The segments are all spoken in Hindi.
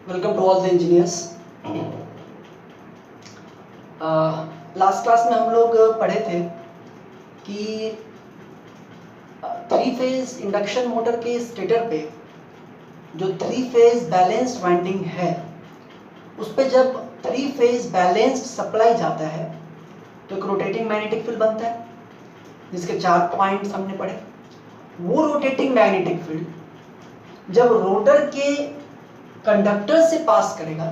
Welcome to all the engineers. Last class में हम लोग पढ़े थे कि 3 फेज इंडक्शन मोटर के स्टेटर पे जो 3 फेज बैलेंस्ड वाइंडिंग है उस पे जब 3 फेज बैलेंस्ड सप्लाई जाता है तो एक रोटेटिंग मैग्नेटिक फील्ड बनता है जिसके 4 पॉइंट्स हमने पढ़े। वो रोटेटिंग मैग्नेटिक फील्ड जब रोटर के कंडक्टर से पास करेगा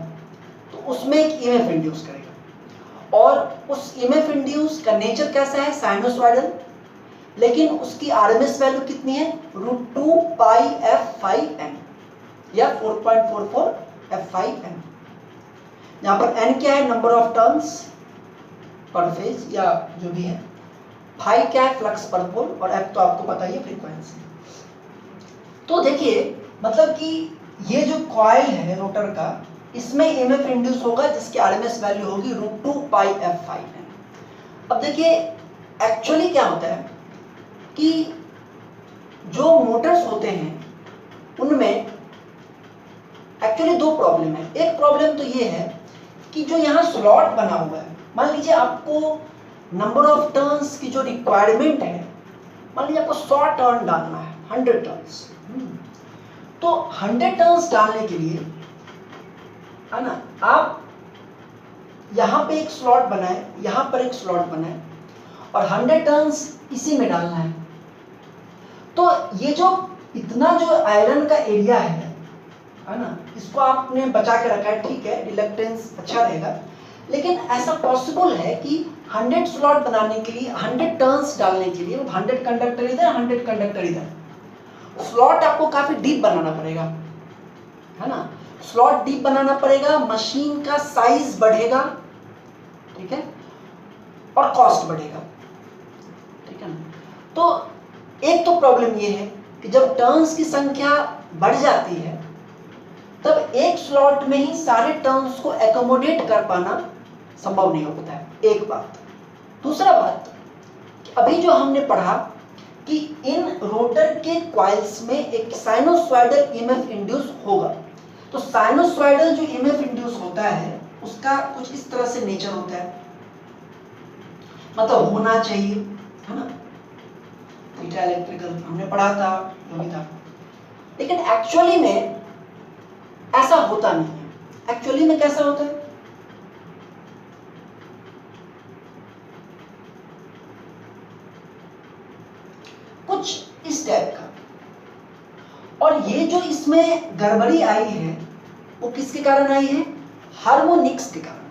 तो उसमें एक ईएमएफ इंड्यूस करेगा और उस ईएमएफ इंड्यूस का नेचर कैसा है, साइनोसॉइडल, लेकिन उसकी आरएमएस वैल्यू कितनी है, √2 पाई f5n या 4.44 f5n। यहाँ पर n क्या है, नंबर ऑफ टर्न्स पर फेज या जो भी है, फाई क्या है, फ्लक्स पर पोल, और f तो आपको पता ही है, फ्रीक्वेंसी। तो देखिए मतलब कि ये जो कॉइल है रोटर का, इसमें ईएमएफ इंड्यूस होगा जिसकी आरएमएस वैल्यू होगी √2 पाई f5n। अब देखिए एक्चुअली क्या होता है कि जो मोटर्स होते हैं उनमें एक्चुअली 2 प्रॉब्लम है। एक प्रॉब्लम तो ये है कि जो यहाँ स्लॉट बना हुआ है, मान लीजिए आपको नंबर ऑफ टर्न्स की जो रिक्वायरमेंट है, मान लीजिए आपको 100 टर्न डालना है, 100 टर्न्स, तो 100 टर्न्स डालने के लिए है ना, आप यहाँ पे एक स्लॉट बनाए, यहाँ पर एक स्लॉट बनाए और 100 टर्न्स इसी में डालना है। तो ये जो इतना जो आयरन का एरिया है ना, इसको आपने बचा के रखा है, ठीक है, रिलक्टेंस अच्छा रहेगा, लेकिन ऐसा पॉसिबल है कि 100 स्लॉट बनाने के लिए 100 टर्न्स डालने के लिए 100 कंडक्टर इधर, 100 कंडक्टर इधर, स्लॉट आपको काफी डीप बनाना पड़ेगा, है ना। स्लॉट डीप बनाना पड़ेगा, मशीन का साइज बढ़ेगा, ठीक है, और कॉस्ट बढ़ेगा, ठीक है ना। तो एक तो प्रॉब्लम ये है कि जब टर्न्स की संख्या बढ़ जाती है तब एक स्लॉट में ही सारे टर्न्स को एकोमोडेट कर पाना संभव नहीं होता है, एक बात। दूसरा बात, अभी जो हमने पढ़ा कि इन रोटर के कॉइल्स में एक साइनोसॉइडल ईएमएफ इंड्यूस होगा। तो साइनोसॉइडल जो ईएमएफ इंड्यूस होता है उसका कुछ इस तरह से नेचर होता है, मतलब होना चाहिए, है ना, थीटा इलेक्ट्रिकल हमने पढ़ा था, जो भी था, लेकिन एक्चुअली में ऐसा होता नहीं है। एक्चुअली में कैसा होता है, कुछ इस टाइप का। और ये जो इसमें गड़बड़ी आई है वो किसके कारण आई है, हार्मोनिक्स के कारण।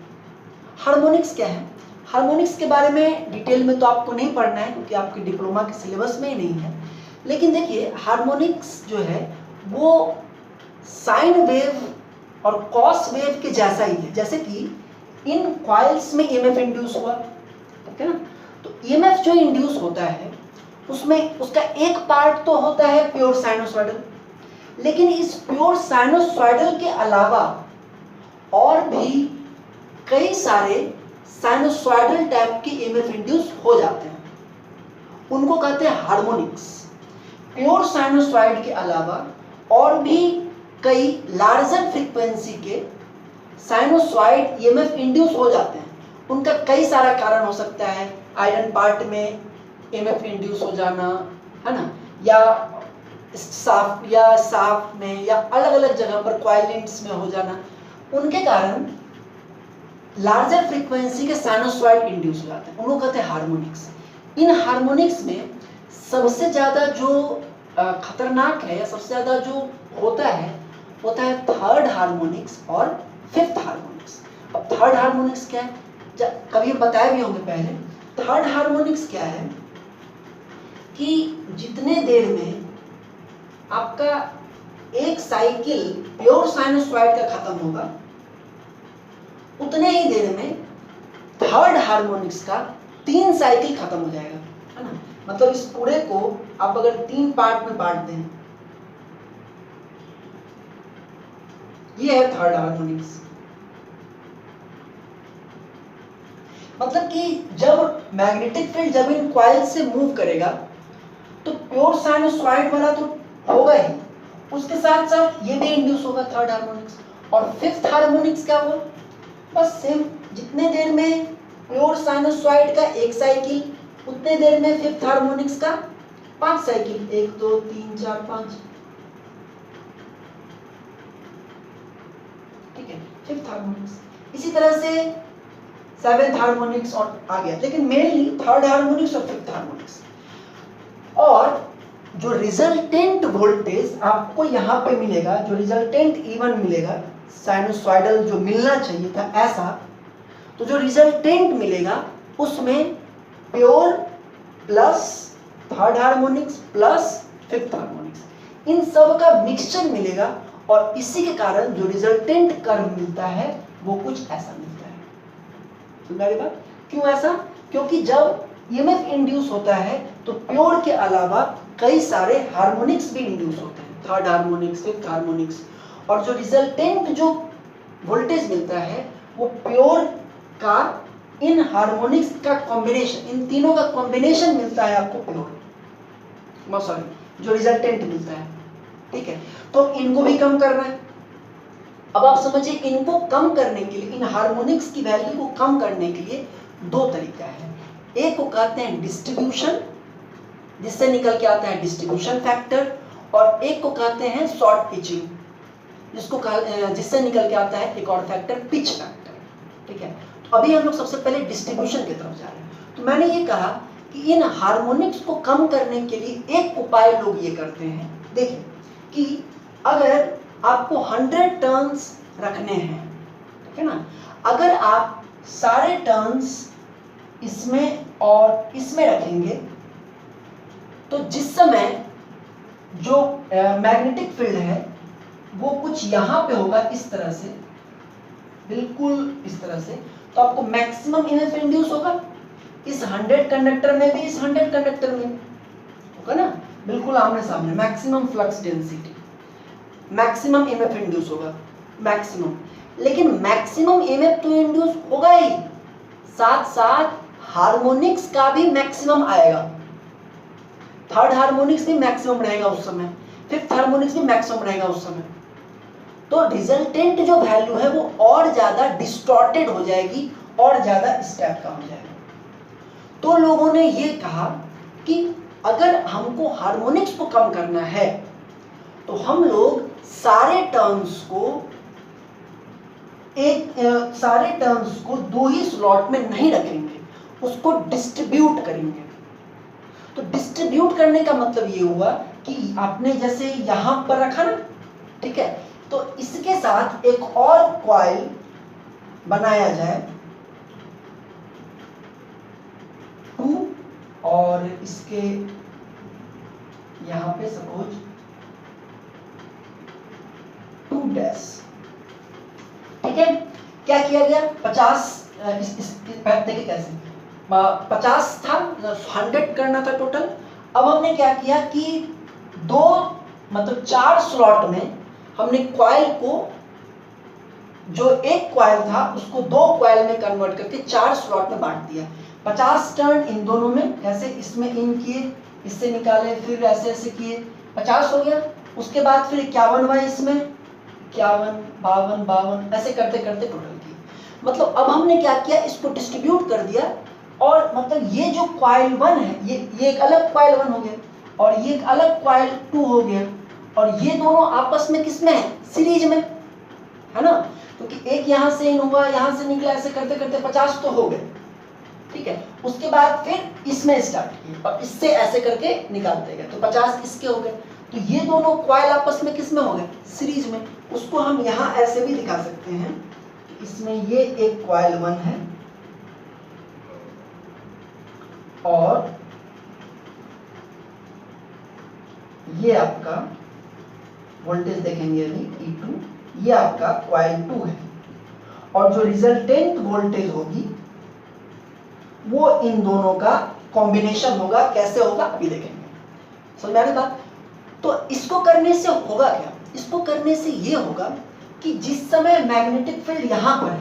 हार्मोनिक्स क्या है, हार्मोनिक्स के बारे में डिटेल में तो आपको नहीं पढ़ना है क्योंकि आपके डिप्लोमा के सिलेबस में ही नहीं है, लेकिन देखिए हार्मोनिक्स जो है वो साइन वेव और कॉस वेव के जैसा ही है। जैसे कि इन कॉइल्स में ईएमएफ इंड्यूस हुआ, ठीक है ना, तो ईएमएफ जो इंड्यूस होता है उसमें उसका एक पार्ट तो होता है प्योर साइनोसॉइडल, लेकिन इस प्योर साइनोसॉइडल के अलावा और भी कई सारे साइनोसॉइडल टाइप के ईएमएफ इंड्यूस हो जाते हैं, उनको कहते हैं हार्मोनिक्स। प्योर साइनोसॉइड के अलावा और भी कई लार्जर फ्रीक्वेंसी के साइनोसॉइड ईएमएफ इंड्यूस हो जाते हैं। उनका कई सारा कारण हो सकता है, आयरन पार्ट में ईएमएफ इंड्यूस हो जाना, है ना, या साफ में या अलग अलग जगह पर कॉइलेंट्स में हो जाना, उनके कारण लार्जर फ्रीक्वेंसी के साइनोसॉइड इंड्यूस हो जाते हैं, उनको कहते हैं हार्मोनिक्स। इन हार्मोनिक्स में सबसे ज्यादा जो खतरनाक है या सबसे ज्यादा जो होता है थर्ड हार्मोनिक्स और फिफ्थ हार्मोनिक्स। अब थर्ड हार्मोनिक्स क्या है, कभी बताए भी होंगे पहले। थर्ड हार्मोनिक्स क्या है कि जितने देर में आपका एक साइकिल प्योर साइनोसॉइड का खत्म होगा उतने ही देर में थर्ड हार्मोनिक्स का 3 साइकिल खत्म हो जाएगा, है ना। मतलब इस पूरे को आप अगर 3 पार्ट में बांट दें, ये है थर्ड हार्मोनिक्स। मतलब कि जब मैग्नेटिक फील्ड जब इन कॉइल से मूव करेगा तो प्योर साइनोसॉइड वाला तो होगा ही, उसके साथ साथ ये भी इंड्यूस होगा थर्ड हार्मोनिक्स, और फिफ्थ हार्मोनिक्स क्या हुआ, बस सेम, जितने देर में प्योर साइनसॉइड का एक साइकिल उतने देर में फिफ्थ हार्मोनिक्स का 5 साइकिल, 1 2 3 4 5, ठीक है, फिफ्थ हार्मोनिक्स। इसी तरह से सेवेंथ हार्मोनिक्स और आ गया, लेकिन मेनली थर्ड हार्मोनिक्स और फिफ्थ हार्मोनिक्स। और जो रिजल्टेंट वोल्टेज आपको यहाँ पे मिलेगा, जो रिजल्टेंट E1 मिलेगा, साइनसॉइडल जो मिलना चाहिए था ऐसा, तो जो रिजल्टेंट मिलेगा उसमें pure plus third harmonics plus fifth harmonics, इन सब का मिक्सचर मिलेगा, और इसी के कारण जो रिजल्टेंट कर्व मिलता है वो कुछ ऐसा मिलता है। समझ बात? क्यों ऐसा? क्योंकि जब ईएमएफ इंड्यूस होता है तो प्योर के अलावा कई सारे हार्मोनिक्स भी इंड्यूस होते हैं, थर्ड हार्मोनिक्स, फिफ्थ हार्मोनिक्स, और जो रिजल्टेंट जो वोल्टेज मिलता है वो प्योर का इन हार्मोनिक्स का कॉम्बिनेशन, इन तीनों का कॉम्बिनेशन मिलता है आपको प्योर, सॉरी जो रिजल्टेंट मिलता है, ठीक है। तो इनको भी कम करना है। अब आप समझिए, इनको कम करने के लिए, इन हार्मोनिक्स की वैल्यू को कम करने के लिए दो तरीका है। एक को कहते हैं डिस्ट्रीब्यूशन, जिससे निकल के आता है डिस्ट्रीब्यूशन फैक्टर, और एक को कहते हैं शॉर्ट पिचिंग, जिससे निकल के आता है एक और फैक्टर, पिच फैक्टर, ठीक है। तो अभी हम लोग सबसे पहले डिस्ट्रीब्यूशन की तरफ जा रहे हैं। तो मैंने ये कहा कि इन हार्मोनिक्स को कम करने के लिए एक उपाय लोग ये करते हैं। देखिए कि अगर आपको 100 टर्न्स रखने हैं, ठीक है ना, अगर आप सारे टर्न्स इसमें और इसमें रखेंगे तो जिस समय जो मैग्नेटिक फील्ड है वो कुछ यहाँ पे होगा, इस तरह से, बिल्कुल इस तरह से, तो आपको मैक्सिमम ईएमएफ इंड्यूस होगा इस 100 कंडक्टर में भी, इस 100 कंडक्टर में होगा ना, बिल्कुल आमने सामने, maximum flux density, maximum EMF induce होगा, मैक्सिमम। लेकिन मैक्सिमम ईएमएफ तो इंड्यूस होगा ही, साथ साथ हार्मोनिक्स का भी मैक्सिमम आएगा, थर्ड हार्मोनिक्स भी मैक्सिमम रहेगा उस समय, फिफ्थ हार्मोनिक्स भी मैक्सिमम रहेगा उस समय। तो रिजल्टेंट जो वैल्यू है वो और ज्यादा डिस्टॉर्टेड हो जाएगी, और ज्यादा इस टाइप का हो जाएगा। तो लोगों ने ये कहा कि अगर हमको हार्मोनिक्स को कम करना है तो हम लोग सारे टर्म्स को दो ही स्लॉट में नहीं रखेंगे, उसको डिस्ट्रीब्यूट करेंगे। तो डिस्ट्रीब्यूट करने का मतलब ये हुआ कि आपने जैसे यहां पर रखा ना, ठीक है, तो इसके साथ एक और कॉइल बनाया जाए, 2, और इसके यहां पे सपोज 2 डैश, ठीक है। क्या किया गया, 50 देखिए कैसे 50 था, 100 करना था टोटल। अब हमने क्या किया कि 4 स्लॉट में हमने कॉइल को, जो एक कॉइल था उसको 2 कॉइल में कन्वर्ट करके 4 स्लॉट में बांट दिया। 50 टर्न इन दोनों में, ऐसे इसमें इन किए, इससे निकाले, फिर ऐसे ऐसे किए, 50 हो गया। उसके बाद फिर 51 हुआ इसमें, 51, 52, 52, ऐसे करते करते टोटल किए। मतलब अब हमने क्या किया, इसको डिस्ट्रीब्यूट कर दिया, और मतलब ये जो कॉइल 1 है, ये एक अलग कॉइल 1 हो गया, और ये एक अलग कॉइल 2 हो गया, और ये दोनों आपस में किसमें है, सीरीज में, है ना, क्योंकि एक यहां से इन हुआ, यहां से निकला, ऐसे करते करते 50 तो हो गए, ठीक है। उसके बाद फिर इसमें स्टार्ट किए, और इससे ऐसे करके निकालते गए, तो 50 इसके हो गए। तो ये दोनों कॉइल आपस में किसमें हो गए, सीरीज में। उसको हम यहाँ ऐसे भी दिखा सकते हैं, इसमें ये एक कॉइल 1 है, और ये आपका वोल्टेज देखेंगे अभी E2, ये आपका कॉइल 2 है, और जो रिजल्टेंट वोल्टेज होगी वो इन दोनों का कॉम्बिनेशन होगा। कैसे होगा अभी देखेंगे, समझ आ रही बात। तो इसको करने से होगा क्या, इसको करने से ये होगा कि जिस समय मैग्नेटिक फील्ड यहाँ पर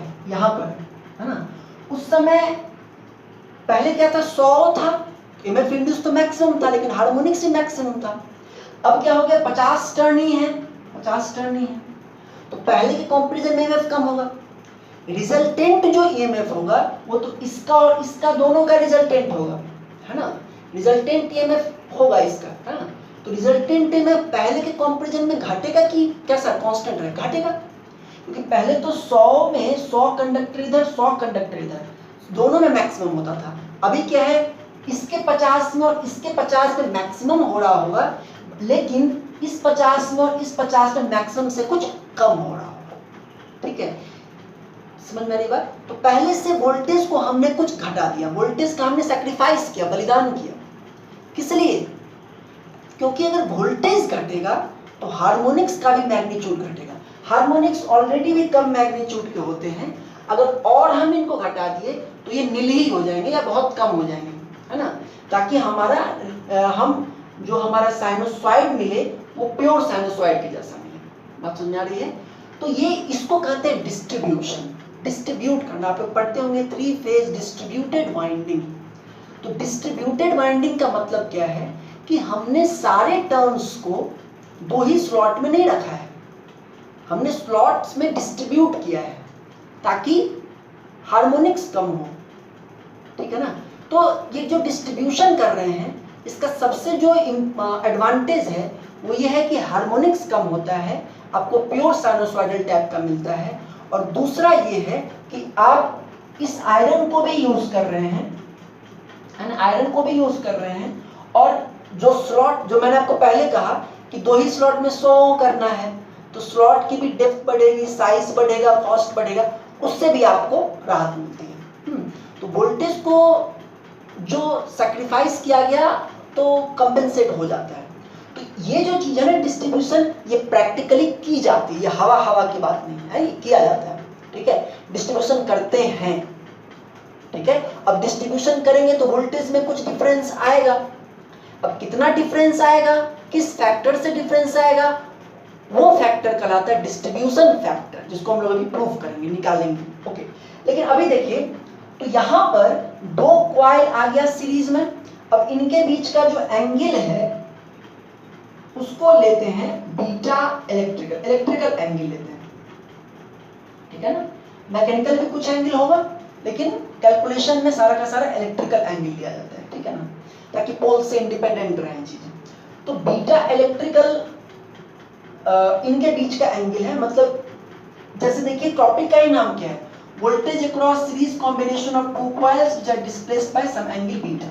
है ना, उस समय पहले क्या था, 100 था, ईएमएफ इंड्यूस तो मैक्सिमम था, लेकिन हार्मोनिक्स भी मैक्सिमम था। अब क्या हो गया, 50 टर्न ही है, 50 टर्न ही है। तो पहले के कंपैरिजन में ईएमएफ कम होगा। रिजल्टेंट जो ईएमएफ होगा वो तो इसका और इसका दोनों का रिजल्टेंट होगा, है ना। रिजल्टेंट ईएमएफ होगा इसका, है ना। तो रिजल्टेंट ईएमएफ पहले के कंपैरिजन में घटेगा कि कैसा कांस्टेंट रहेगा? घटेगा, क्योंकि पहले तो 100 में 100 कंडक्टर इधर 100 कंडक्टर इधर, दोनों में मैक्सिमम होता था। अभी क्या है, इसके 50 में और इसके 50 में मैक्सिमम हो रहा होगा, लेकिन इस 50 में और इस 50 में मैक्सिमम से कुछ कम हो रहा होगा। ठीक है, समझ में आ रही बात? तो पहले से वोल्टेज को हमने कुछ घटा दिया, वोल्टेज का हमने सैक्रिफाइस किया, बलिदान किया। किस लिए? क्योंकि अगर वोल्टेज घटेगा तो हार्मोनिक्स का भी मैग्नीट्यूड घटेगा। हार्मोनिक्स ऑलरेडी भी कम मैग्नीट्यूड के होते हैं, अगर और हम इनको घटा दिए तो ये नील ही हो जाएंगे या बहुत कम हो जाएंगे, है ना। ताकि हमारा साइनोसॉइड मिले वो प्योर साइनोसॉइड के जैसा मिले। बात समझ आ रही है? तो ये इसको कहते हैं डिस्ट्रीब्यूशन, डिस्ट्रीब्यूट करना। आप लोग पढ़ते होंगे 3 फेज डिस्ट्रीब्यूटेड वाइंडिंग। तो डिस्ट्रीब्यूटेड वाइंडिंग का मतलब क्या है कि हमने सारे टर्न्स को 2 ही स्लॉट में नहीं रखा है, हमने स्लॉट्स में डिस्ट्रीब्यूट किया है ताकि हार्मोनिक्स कम हो। ठीक है ना। तो ये जो डिस्ट्रीब्यूशन कर रहे हैं इसका सबसे जो एडवांटेज है वो ये है कि हार्मोनिक्स कम होता है, आपको प्योर साइनोसॉइडल टाइप का मिलता है। और दूसरा ये है कि आप इस आयरन को भी यूज कर रहे हैं, है ना, आयरन को भी यूज कर रहे हैं। और जो स्लॉट, जो मैंने आपको पहले कहा कि 2 ही स्लॉट में 100 करना है, तो स्लॉट की भी डेप्थ बढ़ेगी, साइज बढ़ेगा, कॉस्ट बढ़ेगा, उससे भी आपको राहत मिलती है। तो वोल्टेज को जो सैक्रिफाइस किया गया तो कंपेंसेट हो जाता है। तो ये जो चीज है ना डिस्ट्रीब्यूशन, ये प्रैक्टिकली की जाती है, ये हवा की बात नहीं है, ये किया जाता है। ठीक है, डिस्ट्रीब्यूशन करते हैं। ठीक है, अब डिस्ट्रीब्यूशन करेंगे तो वोल्टेज में कुछ डिफरेंस आएगा। अब कितना डिफरेंस आएगा, किस फैक्टर से डिफरेंस आएगा, वो फैक्टर कहलाता है डिस्ट्रीब्यूशन फैक्टर, जिसको हम लोग अभी प्रूव करेंगे, निकालेंगे। ओके, लेकिन अभी देखिए, तो यहां पर 2 कॉइल आ गया सीरीज में। अब इनके बीच का जो एंगल है उसको लेते हैं बीटा इलेक्ट्रिकल एंगल लेते हैं। ठीक है ना, मैकेनिकल भी कुछ एंगल होगा, लेकिन कैलकुलेशन में सारा का सारा इलेक्ट्रिकल एंगल लिया जाता है। ठीक है ना, ताकि पोल से इंडिपेंडेंट रहें चीजें। तो बीटा इलेक्ट्रिकल इनके बीच का एंगल है। मतलब जैसे देखिए, टॉपिक का ही नाम क्या है, voltage across series combination of 2 coils which are displaced by some angle beta,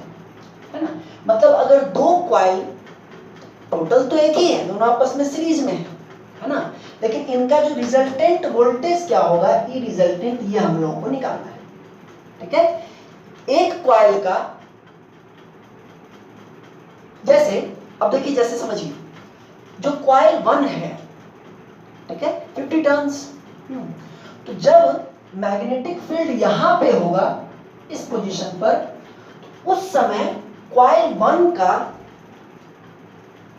है ना। मतलब अगर 2 कॉइल, टोटल तो एक ही है, दोनों आपस में सीरीज में है ना, लेकिन इनका जो रिजल्टेंट वोल्टेज क्या होगा, ई रिजल्टेंट, ये हम लोगों को निकालना है। ठीक है, एक कॉइल का, जैसे अब देखिए, जैसे समझिए, जो कॉइल 1 है, ठीक है, 50 टर्न्स, तो जब मैग्नेटिक फील्ड यहां पे होगा इस पोजीशन पर, तो उस समय कॉइल 1 का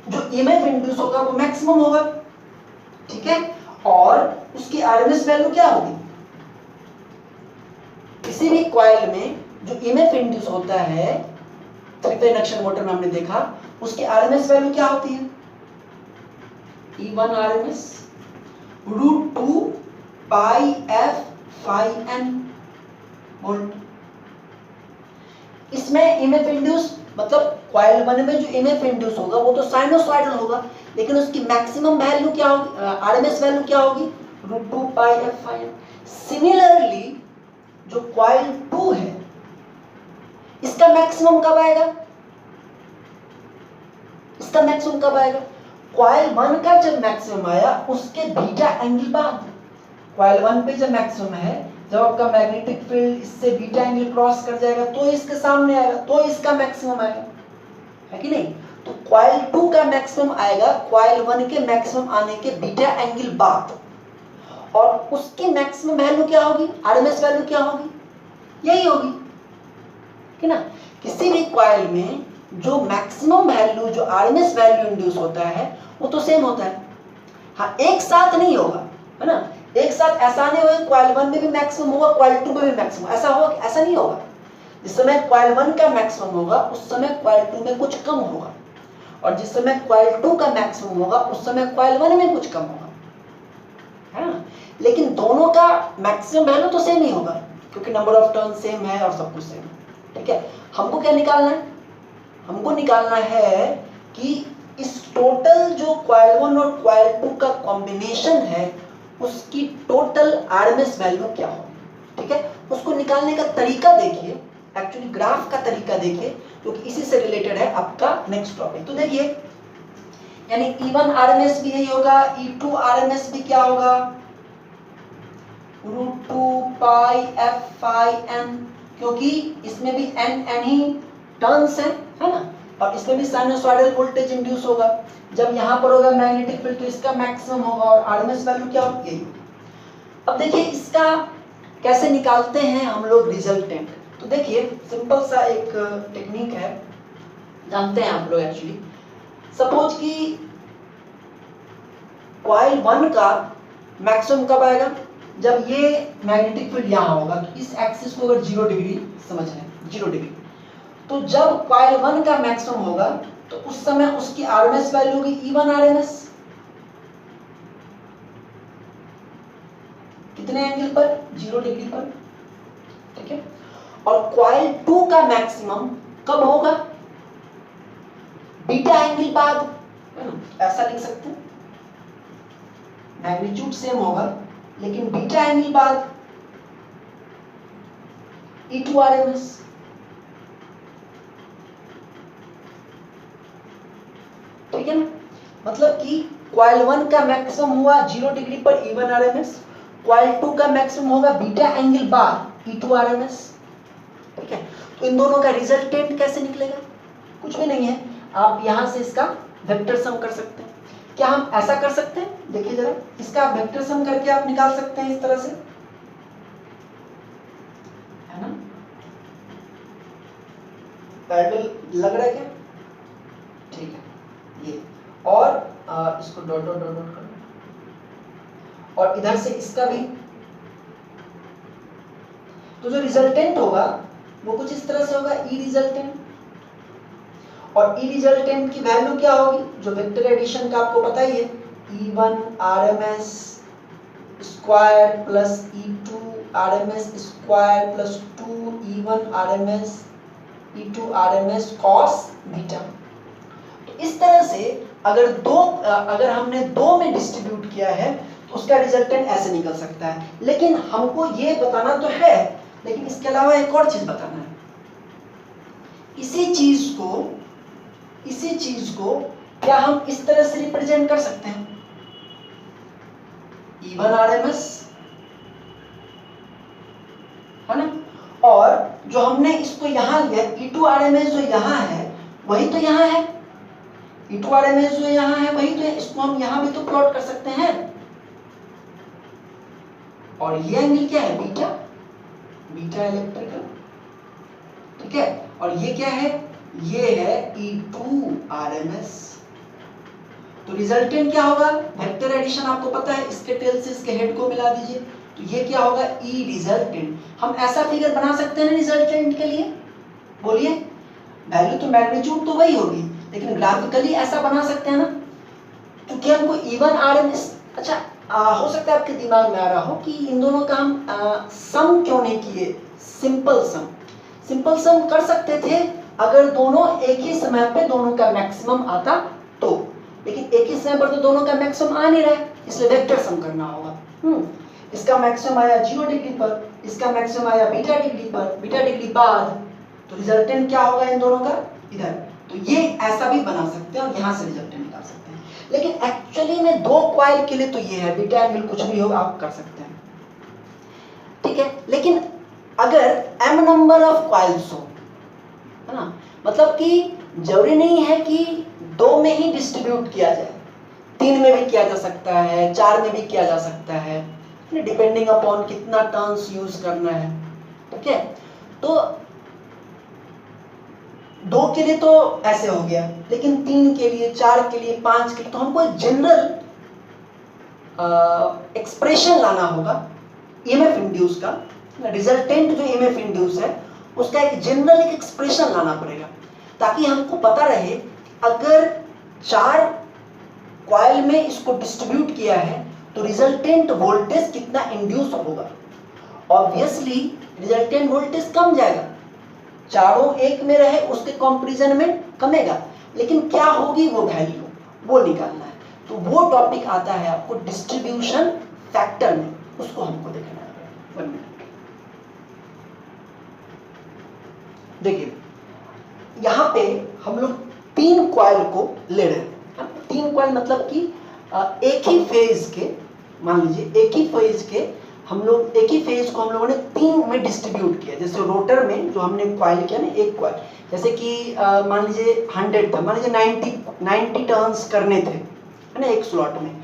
जो ईएमएफ इंड्यूस होगा वो मैक्सिमम होगा। ठीक है, और उसकी आरएमएस वैल्यू क्या होगी, किसी भी कॉइल में जो ईएमएफ इंड्यूस होता है, 3-फेज इंडक्शन मोटर में हमने देखा, उसकी आरएमएस वैल्यू क्या होती है, E1 RMS √2 पाई f phi n वोल्ट। इसमें ईएमएफ इंड्यूस, मतलब कॉइल 1 में जो ईएमएफ इंड्यूस होगा वो तो साइनोसॉइडल होगा, लेकिन उसकी मैक्सिमम वैल्यू क्या होगी, आरएमएस वैल्यू क्या होगी, √2 पाई f phi n। सिमिलरली जो कॉइल 2 है, इसका मैक्सिमम कब आएगा, इसका मैक्सिमम कब आएगा, कॉइल 1 का जब मैक्सिमम आया उसके बीटा एंगल बाद। कॉइल 1 पे जब मैक्सिमम है, जब आपका मैग्नेटिक फील्ड इससे बीटा एंगल क्रॉस कर जाएगा तो इसके सामने आएगा, तो इसका मैक्सिमम आएगा, है कि नहीं। तो कॉइल 2 का मैक्सिमम आएगा कॉइल 1 के मैक्सिमम आने के बीटा एंगल बाद, और उसकी मैक्सिमम वैल्यू क्या होगी, आरएमएस वैल्यू क्या होगी, यही होगी, है ना। किसी भी कॉइल में जो मैक्सिमम वैल्यू, जो आरएमएस वैल्यू इंड्यूस होता है वो तो सेम होता है। हाँ, एक साथ नहीं होगा, है ना, एक साथ ऐसा नहीं होगा कॉइल 1 में भी मैक्सिमम होगा, कॉइल 2 में भी मैक्सिमम, ऐसा होगा, ऐसा नहीं होगा। जिस समय कॉइल 1 का मैक्सिमम होगा उस समय कॉइल 2 में कुछ कम होगा, और जिस समय कॉइल 2 का मैक्सिमम होगा उस समय कॉइल 1 में कुछ कम होगा, है ना। लेकिन दोनों का मैक्सिमम वैल्यू तो सेम ही होगा क्योंकि नंबर ऑफ टर्न सेम है और सब कुछ सेम है। ठीक है, हमको क्या निकालना है? हमको निकालना है कि इस टोटल जो कॉइल 1 और कॉइल 2 का कॉम्बिनेशन है उसकी टोटल आरएमएस वैल्यू क्या होगी। ठीक है, उसको निकालने का तरीका देखिए, एक्चुअली ग्राफ का तरीका देखिए क्योंकि इसी से रिलेटेड है आपका नेक्स्ट टॉपिक। तो देखिए, यानी E1 आरएमएस भी यही होगा, E2 आरएमएस भी क्या होगा, √2 पाई f phi n, क्योंकि इसमें भी n ही टर्न्स है ना, और इसमें भी साइनसॉइडल वोल्टेज इंड्यूस होगा। जब यहाँ पर होगा मैग्नेटिक फील्ड तो इसका मैक्सिमम होगा और आरएमएस वैल्यू क्या होगी, यही। अब देखिए इसका कैसे निकालते हैं हम लोग रिजल्टेंट। तो देखिए सिंपल सा एक टेक्निक है, जानते हैं आप लोग एक्चुअली। सपोज कि कॉइल 1 का मैक्सिमम कब आएगा, जब ये मैग्नेटिक फील्ड यहाँ होगा, तो इस एक्सिस को अगर 0 डिग्री समझ लें, 0 डिग्री, तो जब कॉइल 1 का मैक्सिमम होगा तो उस समय उसकी आरएमएस वैल्यू होगी E1 आरएमएस, कितने एंगल पर, 0 डिग्री पर। ठीक है, और कॉइल 2 का मैक्सिमम कब होगा, बीटा एंगल बाद, ऐसा लिख सकते हैं, मैग्नीट्यूड सेम होगा लेकिन बीटा एंगल बाद E2 आरएमएस। ठीक है ना, मतलब कि कॉइल 1 का मैक्सिमम हुआ 0 डिग्री पर E1 आरएमएस, कॉइल 2 का मैक्सिमम होगा बीटा एंगल बाद E2 आरएमएस। ठीक है, तो इन दोनों का रिजल्टेंट कैसे निकलेगा, कुछ भी नहीं है, आप यहां से इसका वेक्टर सम कर सकते हैं। क्या हम ऐसा कर सकते हैं, देखिए जरा, इसका वेक्टर सम करके आप निकाल सकते हैं इस तरह से, है ना, पैरेलल लग रहा है क्या, ठीक है, ये, और इसको डॉट डॉट डॉट डॉट कर, और इधर से इसका भी, तो जो रिजल्टेंट होगा वो कुछ इस तरह से होगा, ई रिजल्टेंट, और ई रिजल्टेंट की वैल्यू क्या होगी, जो वेक्टर एडिशन का आपको पता ही है, E1 RMS square plus E2 RMS square plus 2 E1 RMS E2 RMS cos beta. तो इस तरह से अगर हमने 2 में डिस्ट्रीब्यूट किया है तो उसका रिजल्टेंट ऐसे निकल सकता है। लेकिन हमको ये बताना तो है, लेकिन इसके अलावा एक और चीज बताना है, इसी चीज को क्या हम इस तरह से रिप्रेजेंट कर सकते हैं, E1 RMS, है ना, और जो हमने इसको यहां लिया E2 RMS जो यहां है वही तो यहां है, E2 RMS जो यहां है वही तो है, इसको हम यहां भी तो प्लॉट कर सकते हैं, और ये एंगल क्या है, बीटा इलेक्ट्रिकल। ठीक है, और ये क्या है, ये है E2 RMS। तो रिजल्टेंट क्या होगा, वेक्टर एडिशन आपको पता है, इसके टेल से इसके हेड को मिला दीजिए, तो ये क्या होगा, ई रिजल्टेंट। हम ऐसा फिगर बना सकते हैं ना रिजल्टेंट के लिए, बोलिए, वैल्यू तो मैग्नीट्यूड तो वही होगी लेकिन ग्राफिकली ऐसा बना सकते हैं ना, क्योंकि हमको E1 RMS, अच्छा हो सकता है आपके दिमाग में आ रहा हो कि इन दोनों का हम सम क्यों नहीं किए, सिंपल सम कर सकते थे अगर दोनों एक ही समय पे दोनों का मैक्सिमम आता तो, लेकिन एक ही समय पर तो दोनों का मैक्सिमम आ नहीं रहा है, इसलिए वेक्टर सम करना होगा। इसका मैक्सिमम आया 0 डिग्री पर, इसका मैक्सिमम आया बीटा डिग्री बाद, तो रिजल्टेंट क्या होगा इन दोनों का, इधर। तो ये ऐसा भी बना सकते हैं और यहाँ से रिजल्टेंट निकाल सकते हैं, लेकिन एक्चुअली में 2 कॉइल के लिए तो ये है, बीटा एंगल कुछ भी हो आप कर सकते हैं। ठीक है, लेकिन अगर m नंबर ऑफ कॉइल्स हो, है ना, मतलब कि जरूरी नहीं है कि 2 में ही डिस्ट्रीब्यूट किया जाए, 3 में भी किया जा सकता है, 4 में भी किया जा सकता है, डिपेंडिंग अपॉन कितना टर्न्स यूज करना है। ठीक है, तो 2 के लिए तो ऐसे हो गया, लेकिन 3 के लिए, 4 के लिए, 5 के लिए, तो हमको एक जनरल एक्सप्रेशन लाना होगा ईएमएफ इंड्यूस का, रिजल्टेंट जो ईएमएफ इंड्यूस है उसका एक जनरल एक्सप्रेशन लाना पड़ेगा, ताकि हमको पता रहे अगर 4 कॉइल में इसको डिस्ट्रीब्यूट किया है तो रिजल्टेंट वोल्टेज कितना इंड्यूस होगा? ऑब्वियसली रिजल्टेंट वोल्टेज कम जाएगा, चारों एक में रहे उसके कंपैरिजन में कमेगा, लेकिन क्या होगी वो वैल्यू, वो निकालना है। तो वो टॉपिक आता है आपको डिस्ट्रीब्यूशन फैक्टर में, उसको हमको देखना है। 1 मिनट देखिए, यहाँ पे हम लोग 3 कॉइल को ले रहे हैं। 3 कॉइल मतलब कि एक ही फेज के, मान लीजिए एक ही फेज के हम लोग, एक ही फेज को हम लोगों ने 3 में डिस्ट्रीब्यूट किया। जैसे रोटर में जो हमने कॉइल किया ना, एक कॉइल, जैसे कि मान लीजिए 100 था, मान लीजिए 90 टर्न्स करने थे, है ना, एक स्लॉट में,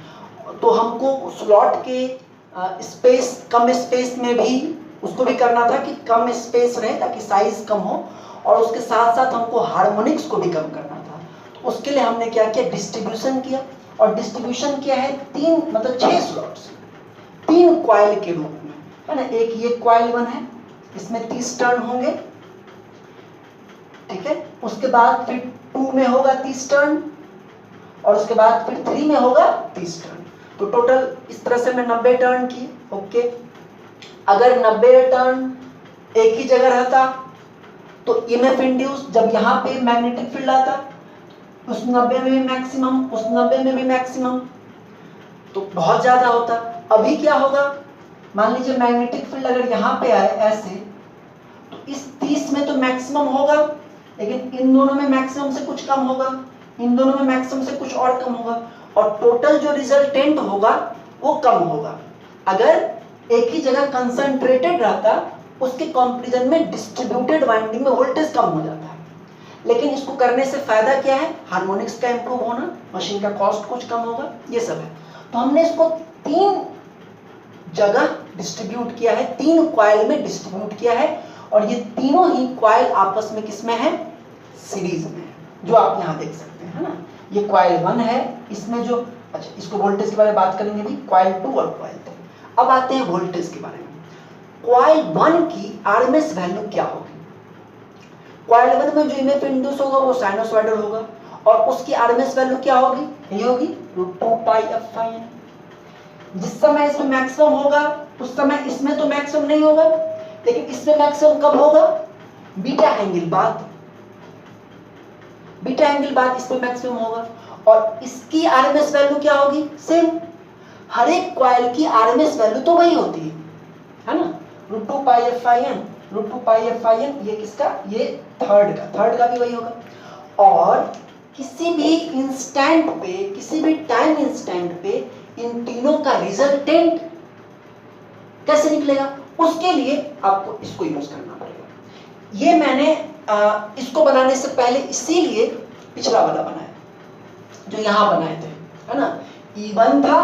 तो हमको स्लॉट के स्पेस, कम स्पेस में भी उसको भी करना था कि कम स्पेस रहे ताकि साइज कम हो, और उसके साथ साथ हमको हार्मोनिक्स को भी कम करना था। तो उसके लिए हमने क्या किया, डिस्ट्रीब्यूशन किया। और डिस्ट्रीब्यूशन किया है 3 मतलब 6 स्लॉट्स 3 कॉइल के रूप में, है ना। एक ये कॉइल 1 है, इसमें 30 टर्न होंगे, ठीक है। उसके बाद फिर 2 में होगा 30 टर्न, और उसके बाद फिर 3 में होगा 30 टर्न। तो टोटल इस तरह से मैं 90 टर्न की। ओके, अगर 90 टर्न एक ही जगह रहता तो ईएमएफ इंड्यूस, जब यहाँ पे मैग्नेटिक फील्ड आता उस 90 में भी मैक्सिमम, उस 90 में भी मैक्सिमम, तो बहुत ज्यादा होता। अभी क्या होगा, मान लीजिए मैग्नेटिक फील्ड अगर यहाँ पे आए ऐसे, तो इस 30 में तो मैक्सिमम होगा, लेकिन इन दोनों में मैक्सिमम से कुछ कम होगा, इन दोनों में मैक्सिमम से कुछ और कम होगा, और टोटल जो रिजल्टेंट होगा वो कम होगा। अगर एक ही जगह कंसंट्रेटेड रहता, उसके कंपैरिजन में डिस्ट्रीब्यूटेड वाइंडिंग में वोल्टेज कम हो जाता है। लेकिन इसको करने से फायदा क्या है, हार्मोनिक्स का इंप्रूव होना, मशीन का कॉस्ट कुछ कम होगा, ये सब है। तो हमने इसको 3 जगह डिस्ट्रीब्यूट किया है, 3 कॉइल में डिस्ट्रीब्यूट किया है, और ये तीनों ही कॉइल आपस में किसमें है, सीरीज में है, जो आप यहाँ देख सकते हैं, है ना। ये कॉइल 1 है, इसमें जो, अच्छा इसको वोल्टेज के बारे में बात करेंगे भी, कॉइल 2 और कॉइल 3। अब आते हैं वोल्टेज के बारे में। कॉइल 1 की आरएमएस वैल्यू क्या होगी? कॉइल 1 में जो ईएमएफ इंड्यूस होगा वो साइनोसॉइडल होगा, और उसकी आरएमएस वैल्यू क्या होगी, ये होगी √2πf∅n। जिस समय इसमें मैक्सिमम होगा उस समय इसमें तो मैक्सिमम नहीं होगा, लेकिन इसमें मैक्सिमम कब होगा, बीटा एंगल बाद, बीटा एंगल बाद इसमें मैक्सिमम होगा। और इसकी आरएमएस वैल्यू क्या होगी, सेम। हर एक कॉइल की आरएमएस वैल्यू तो वही होती है ना, √2πf∅n, √2πf∅n, ये किसका, ये थर्ड का भी वही होगा। और किसी भी इंस्टेंट पे, किसी भी टाइम इंस्टेंट पे इन तीनों का रिजल्टेंट कैसे निकलेगा, उसके लिए आपको इसको यूज करना पड़ेगा। ये मैंने इसको बनाने से पहले इसीलिए पिछला वाला बनाया जो यहाँ बनाए थे, है ना। E1 था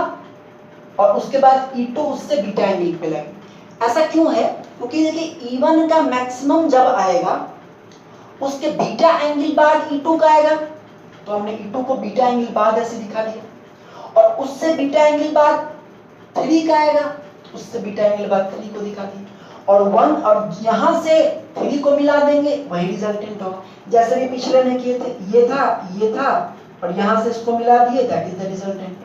और उसके बाद E2 उससे बीटा एंगल पे लगे। ऐसा क्यों है, क्योंकि देखिए E1 का मैक्सिमम जब आएगा उसके बीटा एंगल बाद E2 का आएगा, तो हमने E2 को बीटा एंगल बाद ऐसे दिखा दिया, और उससे बीटा एंगल बाद 3 का आएगा, उससे बीटा एंगल बाद 3 को दिखा दिया, और 1 और यहाँ से 3 को मिला देंगे, वही रिजल्टेंट होगा। जैसे भी पिछले ने किए थे, ये था और यहाँ से इसको मिला दिए, दैट इज द रिजल्टेंट,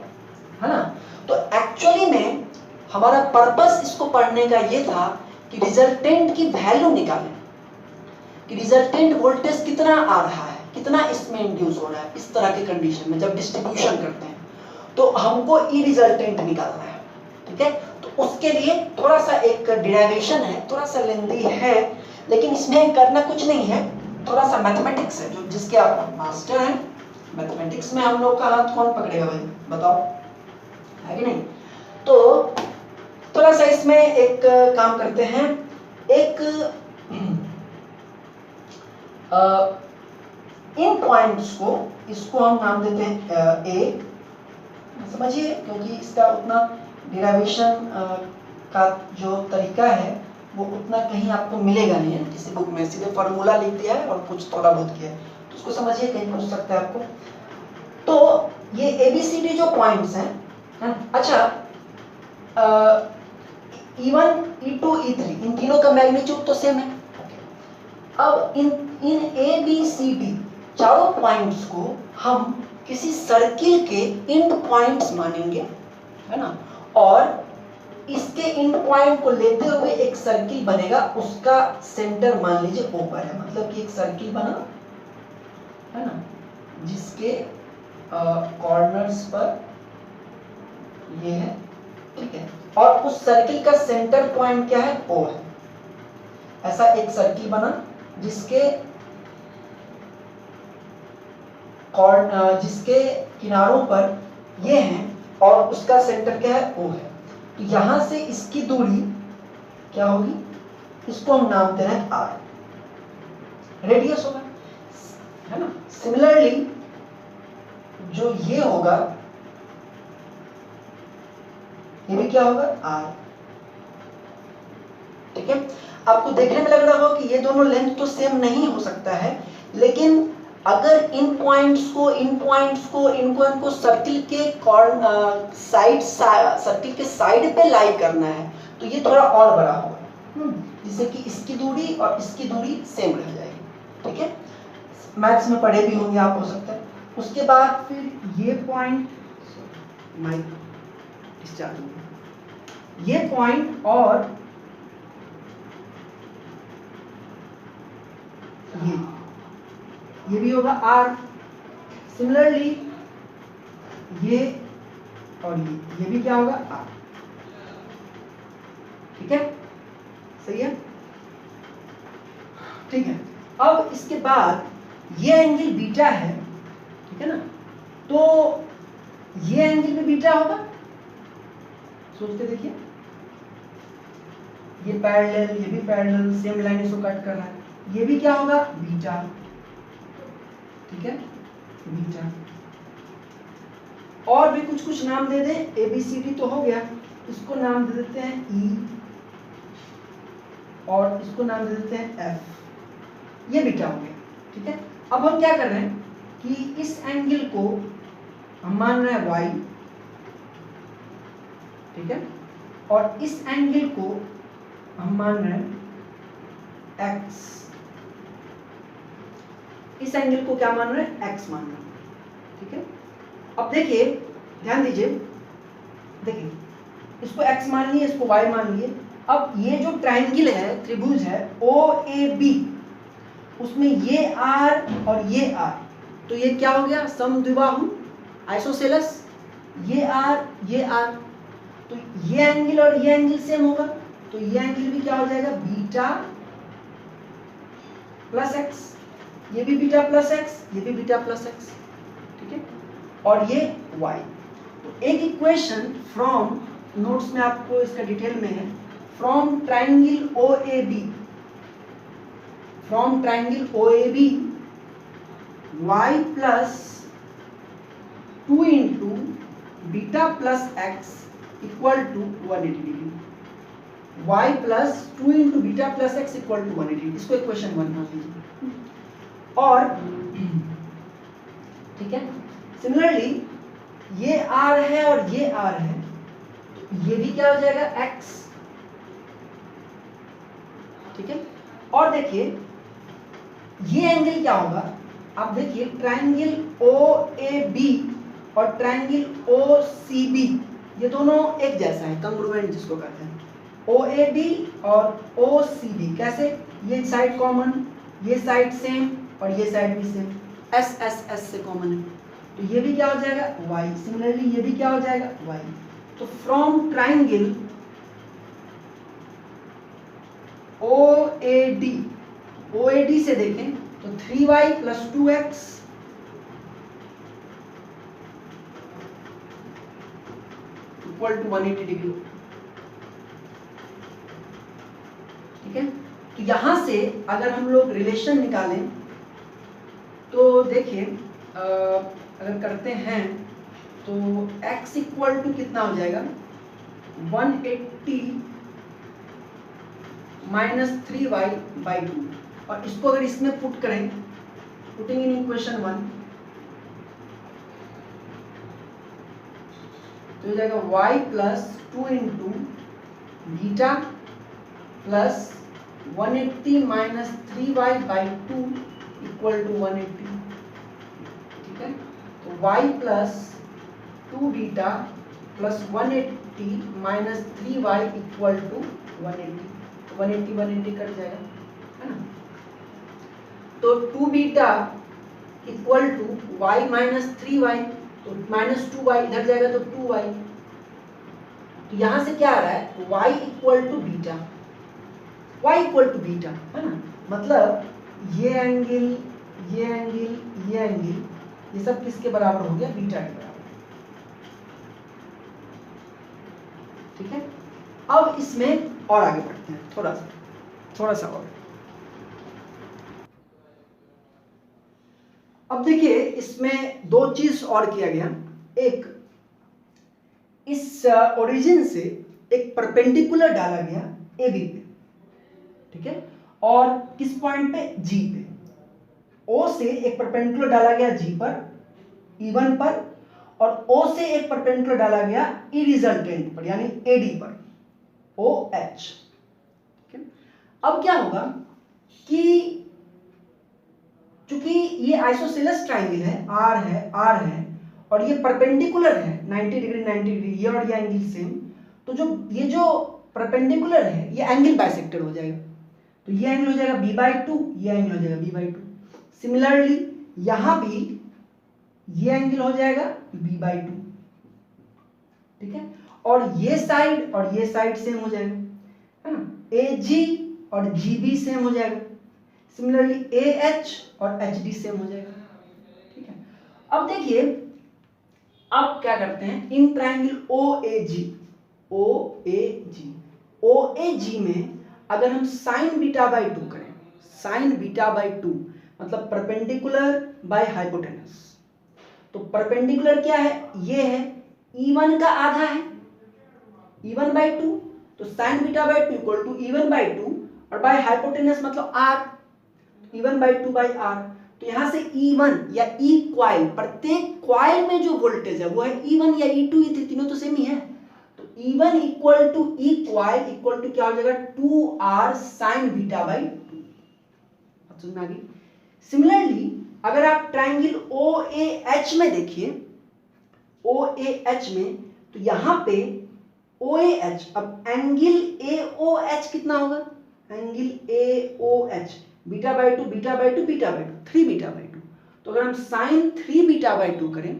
है ना। तो एक्चुअली में हमारा पर्पस इसको पढ़ने का ये था कि रिजल्टेंट की वैल्यू निकालें, कि रिजल्टेंट वोल्टेज कितना आ रहा है, कितना इसमें इंड्यूस हो रहा है। इस तरह के कंडीशन में जब डिस्ट्रीब्यूशन करते हैं तो हमको ई रिजल्टेंट निकालना है, ठीक है। तो उसके लिए थोड़ा सा एक डिराइवेशन है, थोड़ा सा लेंथी है, लेकिन इसमें करना कुछ नहीं है, थोड़ा सा मैथमेटिक्स है। जो जिसके आप मास्टर हैं मैथमेटिक्स में, हम लोग का हाथ कौन पकड़ेगा भाई, बताओ, है कि नहीं। तो थोड़ा सा इसमें एक काम करते हैं, एक इन पॉइंट्स को, इसको हम नाम देते हैं ए, समझिए, क्योंकि इसका उतना डिराइवेशन का जो तरीका है वो उतना कहीं आपको मिलेगा नहीं है किसी बुक में, सीधे फार्मूला लिख दिया है और कुछ थोड़ा बहुत किया है, तो उसको समझिए, कहीं पूछ सकता है आपको। तो ये ABCD जो पॉइंट्स हैं, अच्छा, E1, E2, E3 इन तीनों का मैग्नीट्यूड तो सेम है। अब इन ABCD चारों पॉइंट्स को हम किसी सर्किल के एंड पॉइंट्स मानेंगे, है ना, और इसके इन पॉइंट को लेते हुए एक सर्किल बनेगा, उसका सेंटर मान लीजिए O पर है, मतलब कि एक सर्किल बना है ना, जिसके कॉर्नर्स पर ये है, ठीक है, और उस सर्किल का सेंटर पॉइंट क्या है, O है। ऐसा एक सर्किल बना जिसके किनारों पर ये हैं और उसका सेंटर क्या है, O है। तो यहां से इसकी दूरी क्या होगी, इसको हम नाम दे रहे हैं R, रेडियस होगा, है ना। सिमिलरली जो ये होगा ये भी क्या होगा, R, ठीक है। आपको देखने में लग रहा होगा कि ये दोनों लेंथ तो सेम नहीं हो सकता है, लेकिन अगर इन पॉइंट्स को सर्किल के सर्किल के साइड पे लाई करना है तो ये थोड़ा और बड़ा होगा, जिससे कि इसकी दूरी और इसकी दूरी सेम रह जाएगी, ठीक है। मैथ्स में पढ़े भी होंगे आप, हो सकता है। उसके बाद फिर ये पॉइंट, ये पॉइंट और ये भी होगा R। सिमिलरली ये और ये भी क्या होगा, R, ठीक है, सही है, ठीक है। अब इसके बाद ये एंगल बीटा है, ठीक है ना, तो ये एंगल भी बीटा होगा, सोच के देखिए, ये पैरेलल, ये भी पैरेलल, सेम लाइन इसको कट कर रहा है, ये भी क्या होगा, बीटा, ठीक है, बीटा। और भी कुछ नाम दे दें, ABCD तो हो गया, इसको नाम दे देते हैं E और इसको नाम दे देते हैं F, ये बीटा हो गया, ठीक है। अब हम क्या कर रहे हैं कि इस एंगल को हम मान रहे हैं Y, ठीक है, और इस एंगल को हम मान रहे हैं X, इस एंगल को क्या मान रहे हैं, X मान रहे हैं, ठीक है। अब देखिए, ध्यान दीजिए, देखिए इसको X मान लिए, इसको Y मान लिए। अब ये जो ट्रायंगल है, त्रिभुज है OAB, उसमें ये R और ये R, तो ये क्या हो गया, समद्विबाहु आइसोसेलेस, ये R ये R, तो ये एंगल और ये एंगल सेम होगा, तो ये एंगल भी क्या हो जाएगा, बीटा प्लस एक्स, ये भी बीटा प्लस एक्स, ये भी बीटा प्लस एक्स, ठीक है, और ये y। तो एक इक्वेशन फ्रॉम, नोट्स में आपको इसका डिटेल में है, from triangle OAB y plus 2 into beta plus x equal to 180 degree, y plus 2 into beta plus x equal to 180, इसको इक्वेशन 1 मान लीजिए, और ठीक है। सिमिलरली ये r है और ये r है, तो ये भी क्या हो जाएगा, x, ठीक है। और देखिए ये एंगल क्या होगा, आप देखिए ट्रायंगल OAB और ट्रायंगल OCB, ये दोनों एक जैसा है, कंग्रुएंट जिसको कहते हैं, OAB और OCB, कैसे, ये साइड कॉमन, ये साइड सेम और ये साइड भी सेम, S से कॉमन है, तो ये भी क्या हो जाएगा, y। सिमिलरली ये भी क्या हो जाएगा, y। तो फ्रॉम ट्रायंगल OAD से देखें तो 3y plus 2x equal to 180 degree, ठीक है। तो यहां से अगर हम लोग रिलेशन निकालें तो देखिए, अगर करते हैं तो x इक्वल टू कितना हो जाएगा, 180 माइनस 3y बाई 2, और इसको अगर इसमें पुट करें, पुटिंग इन इक्वेशन 1, तो हो जाएगा y plus 2 into beta plus 180 minus 3y by 2 equal to 180, ठीक है। तो y plus 2 beta plus 180 180 minus 3y equal to 180, 180 cut जाएगा, है ना। तो 2 beta equal to y minus 3y, तो माइनस 2y इधर जाएगा तो 2y। तो यहां से क्या आ रहा है, y equal to beta, y equal to beta, है ना। मतलब ये एंगल, ये एंगल, ये एंगल, ये सब किसके बराबर हो गया, बीटा के बराबर। ठीक है, अब इसमें और आगे बढ़ते हैं, थोड़ा सा और। अब देखिए इसमें दो चीज और किया गया। एक, इस ओरिजिन से एक परपेंडिकुलर डाला गया ए बी पे, ठीक है, और किस पॉइंट पे, जी पे। ओ से एक परपेंडिकुलर डाला गया जी पर, E1 पर, और ओ से एक परपेंडिकुलर डाला गया ई रिजल्टेंट पर, यानी एडी पर, OH। अब क्या होगा कि चूंकि ये आइसोसेलेस ट्राइंगल है, R है, और ये परपेंडिकुलर है 90 डिग्री 90 डिग्री, ये और ये एंगल सेम, तो जो ये जो परपेंडिकुलर है ये एंगल बाइसेक्टर हो जाएगा। तो ये एंगल हो जाएगा b/2, ये एंगल हो जाएगा b/2। सिमिलरली यहां भी ये एंगल हो जाएगा b/2, ठीक है, और ये साइड सेम हो जाएगा, है ना। AG और GB सेम हो जाएगा, सिमिलरली AH और HD सेम हो जाएगा, ठीक है। अब देखिए, अब क्या करते हैं, इन ट्राइंगल OAG में अगर हम sin β/2 करें, sin β/2 मतलब परपेंडिकुलर बाय हाइपोटेनस, तो परपेंडिकुलर क्या है, ये है, E1 का आधा है, E1/2, तो sin β/2 इक्वल टू E1/2, और बाय हाइपोटेनस मतलब R, E1/2 बाय R। तो यहां से E1 या E क्वाइल, प्रत्येक क्वाइल में जो वोल्टेज है वो है E1 या E2, E3, तीनों तो सेम ही है। तो E1 equal to E coil equal to क्या हो जाएगा, 2R sin β/2। समझ में आ गई। सिमिलरली अगर आप ट्राइंगल OAH में देखिए, OAH में, तो यहां पे OAH, अब एंगल AOH कितना होगा, एंगल AOH β/2 β/2 β/2 3 β/2। तो अगर हम sin 3 β/2 करें,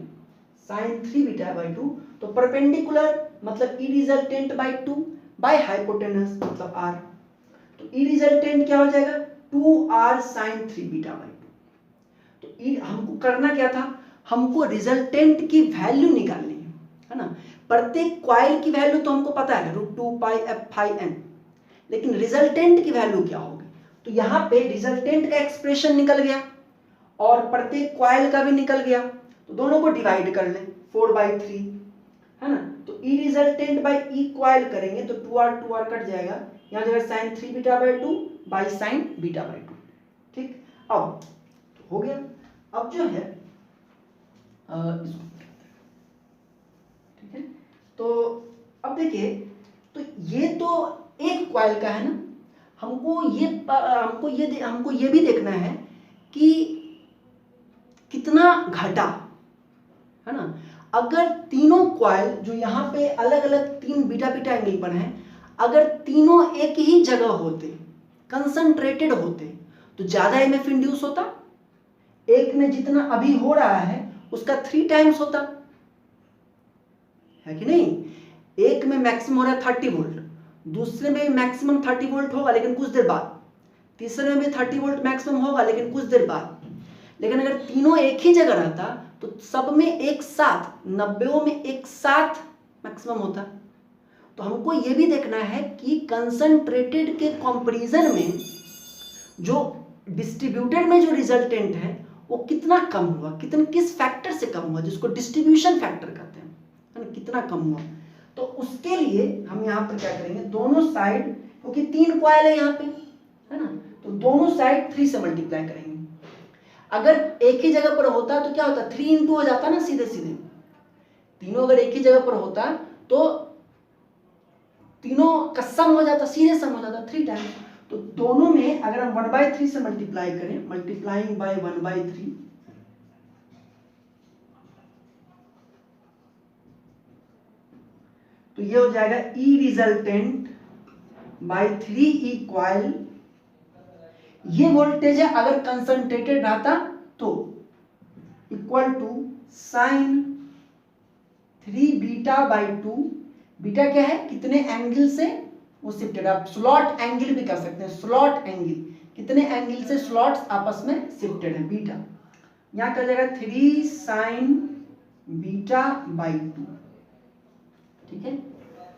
sin 3 β/2, तो परपेंडिकुलर मतलब ई रिजल्टेंट बाय 2 बाय हाइपोटेनस मतलब R। तो ई रिजल्टेंट क्या हो जाएगा, 2R sin 3 β/2। तो हमको करना क्या था, हमको रिजल्टेंट की वैल्यू निकालनी है ना। प्रत्येक क्वाइल की वैल्यू तो हमको पता है √2 पाई f/n, लेकिन रिजल्टेंट की वैल्यू क्या होगी। तो यहां पे रिजल्टेंट का एक्सप्रेशन निकल गया और प्रत्येक क्वाइल का भी निकल गया, तो दोनों को डिवाइड कर लें 4/3, है ना। तो ई रिजल्टेंट बाय ई क्वाइल करेंगे तो 2R कट जाएगा, यहां जाएगा sin 3 β/2 बाय sin β/2, ठीक। अब हो गया। अब जो है इसको, ठीक है, तो अब देखिए, तो ये तो एक क्वाइल का है ना, हमको ये भी देखना है कि कितना घटा, है ना। अगर तीनों क्वाइल जो यहाँ पे अलग अलग 3 बीटा एंगल पर हैं, अगर तीनों एक ही जगह होते, कंसंट्रेटेड होते, तो ज्यादा एमएफ इंड्यूस होता, एक में जितना अभी हो रहा है उसका 3 टाइम्स होता, है कि नहीं। एक में मैक्सिमम हो रहा है 30 वोल्ट, दूसरे में मैक्सिमम 30 वोल्ट होगा लेकिन कुछ देर बाद, तीसरे में 30 वोल्ट मैक्सिमम होगा लेकिन कुछ देर बाद। लेकिन अगर तीनों एक ही जगह रहता तो सब में एक साथ, 90 में एक साथ मैक्सिमम होता। तो हमको ये भी देखना है कि कंसंट्रेटेड के कंपैरिजन में जो डिस्ट्रीब्यूटेड में जो रिजल्टेंट है वो कितना कम हुआ, किस फैक्टर से कम हुआ, जिसको डिस्ट्रीब्यूशन फैक्टर कहते हैं, है ना, कितना कम हुआ। तो उसके लिए हम यहाँ पर क्या करेंगे, दोनों साइड, क्योंकि 3 क्वाइल है यहाँ पे, है ना, तो दोनों साइड 3 से मल्टीप्लाई करेंगे। अगर एक ही जगह पर होता तो क्या होता, 3 इंटू हो जाता ना, सीधे सीधे। तीनों अगर एक ही जगह पर होता तो तीनों का सम हो जाता, सीधे सम हो जाता 3 टाइम्स। तो दोनों में अगर हम 1/3 से मल्टीप्लाई करें, मल्टीप्लाइंग बाय 1/3, तो ये हो जाएगा E resultant by 3 E coil. ये वोल्टेज है, अगर कंसंट्रेटेड रहता तो equal to sine 3 beta by 2। बीटा क्या है, कितने एंगल से वो शिफ्टेड, आप स्लॉट एंगल भी कर सकते हैं, स्लॉट एंगल, कितने एंगल से स्लॉट्स आपस में शिफ्टेड है, बीटा। यहाँ क्या जाएगा 3 साइन बीटा बाई 2, ठीक है।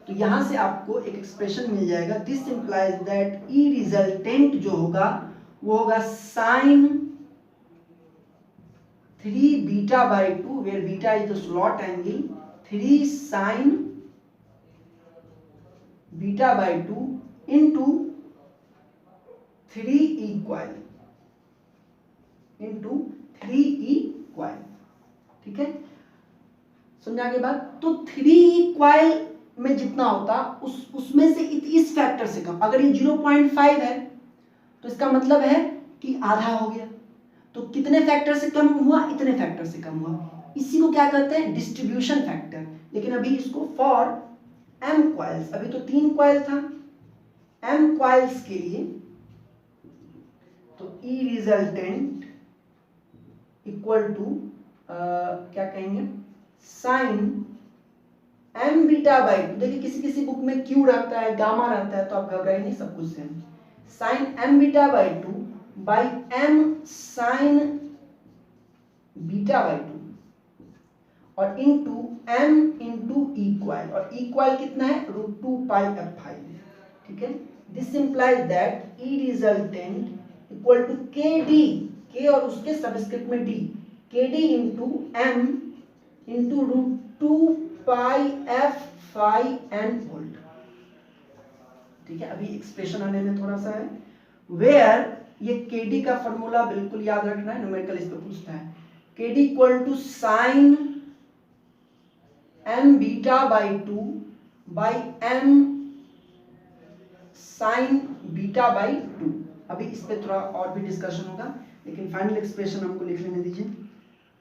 तो यहां से आपको एक एक्सप्रेशन मिल जाएगा, this implies that E resultant जो होगा वो होगा sine 3 beta by 2, where beta is the slot angle, 3 sine beta by 2 into 3 E coil, into 3 E coil, ठीक है। समझा के बाद, तो 3 कॉइल में जितना होता उसमें से इस फैक्टर से कम, अगर ये 0.5 है तो इसका मतलब है कि आधा हो गया, तो कितने फैक्टर से कम हुआ, इतने फैक्टर से कम हुआ। इसी को क्या कहते हैं, डिस्ट्रीब्यूशन फैक्टर। लेकिन अभी इसको फॉर m कॉइल्स, अभी तो 3 कॉइल था, m कॉइल्स के लिए तो ई रिजल्टेंट इक्वल टू क्या कहेंगे, साइन m बीटा बाई 2। देखिए किसी किसी बुक में q रहता है, गामा रहता है, तो आप घबराइए नहीं, सब कुछ same. Sine m beta by 2 by m sine beta by 2 और इंटू m इंटू इक्वल, और इक्वल कितना है, √2 पाई f5, ठीक है। This implies that E resultant equal to K D, K और उसके सबस्क्रिप्ट में D, K D into m into √2 pi f5 n volt, ठीक है। अभी एक्सप्रेशन आने में थोड़ा सा है, वेयर ये kd का फॉर्मूला बिल्कुल याद रखना है, न्यूमेरिकल इस पे पूछता है, kd equal to sine m beta by 2 by m sine beta by 2। अभी इस पे थोड़ा और भी डिस्कशन होगा, लेकिन फाइनल एक्सप्रेशन हमको लिख लेने दीजिए।